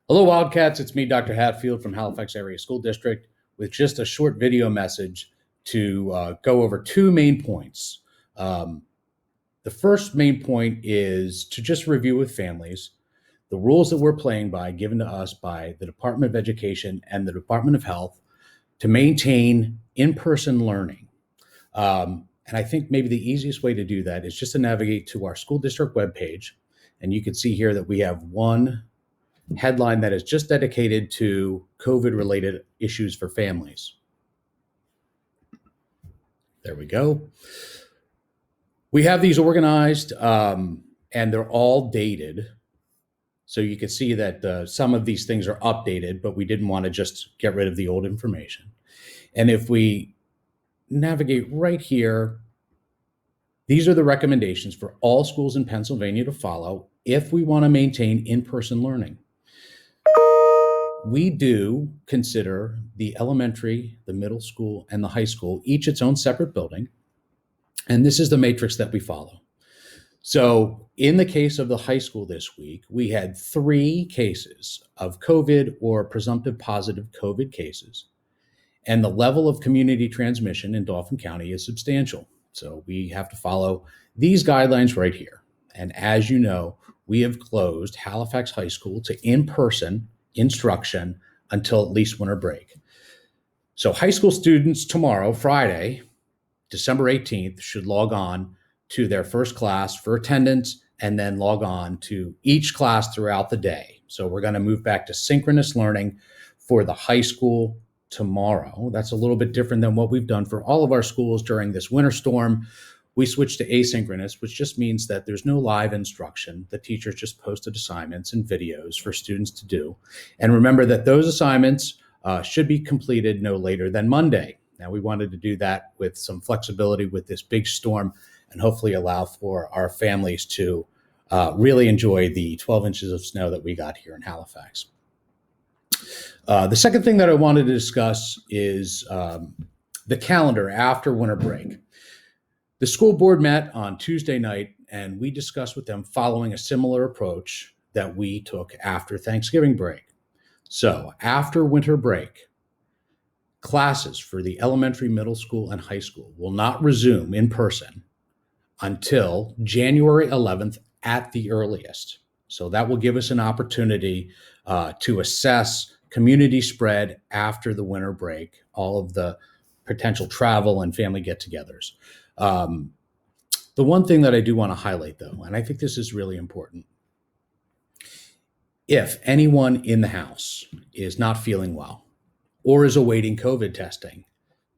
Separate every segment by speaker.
Speaker 1: Hello, Wildcats. It's me, Dr. Hatfield from Halifax Area School District, with just a short video message to go over two main points. Um, the first main point is to just review with families the rules that we're playing by, given to us by the Department of Education and the Department of Health, to maintain in person learning. And I think maybe the easiest way to do that is just to navigate to our school district webpage. And you can see here that we have one headline that is just dedicated to COVID related issues for families. There we go. We have these organized and they're all dated. So you can see that some of these things are updated, but we didn't want to just get rid of the old information. And if we navigate right here, these are the recommendations for all schools in Pennsylvania to follow if we want to maintain in-person learning. We do consider the elementary, the middle school, and the high school, each its own separate building. And this is the matrix that we follow. So in the case of the high school this week, we had 3 cases of COVID or presumptive positive COVID cases. And the level of community transmission in Dauphin County is substantial. So we have to follow these guidelines right here. And as you know, we have closed Halifax High School to in-person instruction until at least winter break. So high school students tomorrow, Friday, December 18th, should log on to their first class for attendance and then log on to each class throughout the day. So we're going to move back to synchronous learning for the high school tomorrow. That's a little bit different than what we've done for all of our schools during this winter storm. We switched to asynchronous, which just means that there's no live instruction. The teachers just posted assignments and videos for students to do. And remember that those assignments should be completed no later than Monday. Now, we wanted to do that with some flexibility with this big storm and hopefully allow for our families to really enjoy the 12 inches of snow that we got here in Halifax. The second thing that I wanted to discuss is the calendar after winter break. The school board met on Tuesday night, and we discussed with them following a similar approach that we took after Thanksgiving break. So after winter break, classes for the elementary, middle school, and high school will not resume in person until January 11th at the earliest. So that will give us an opportunity to assess community spread after the winter break, all of the potential travel and family get-togethers. The one thing that I do want to highlight, though, and I think this is really important, if anyone in the house is not feeling well or is awaiting COVID testing,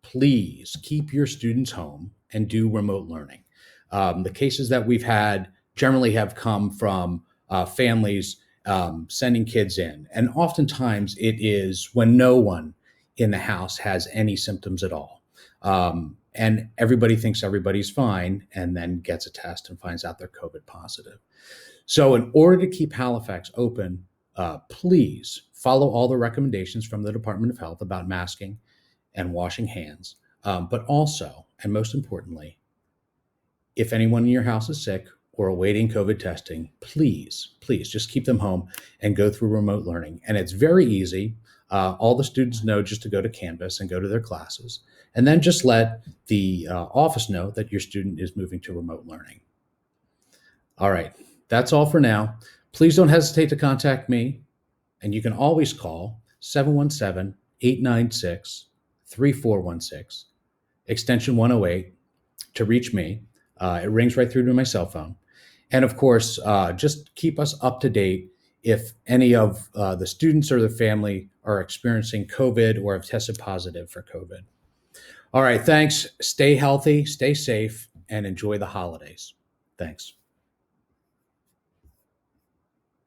Speaker 1: please keep your students home and do remote learning. The cases that we've had generally have come from families sending kids in. And oftentimes it is when no one in the house has any symptoms at all. And everybody thinks everybody's fine and then gets a test and finds out they're COVID positive. So in order to keep Halifax open, please follow all the recommendations from the Department of Health about masking and washing hands. But also, and most importantly, if anyone in your house is sick or awaiting COVID testing, please just keep them home and go through remote learning. And it's very easy. All the students know just to go to Canvas and go to their classes, and then just let the office know that your student is moving to remote learning. All right, that's all for now. Please don't hesitate to contact me, and you can always call 717-896-3416, extension 108, to reach me. It rings right through to my cell phone. And of course, just keep us up to date if any of the students or their family are experiencing COVID or have tested positive for COVID. All right, thanks. Stay healthy, stay safe, and enjoy the holidays. Thanks.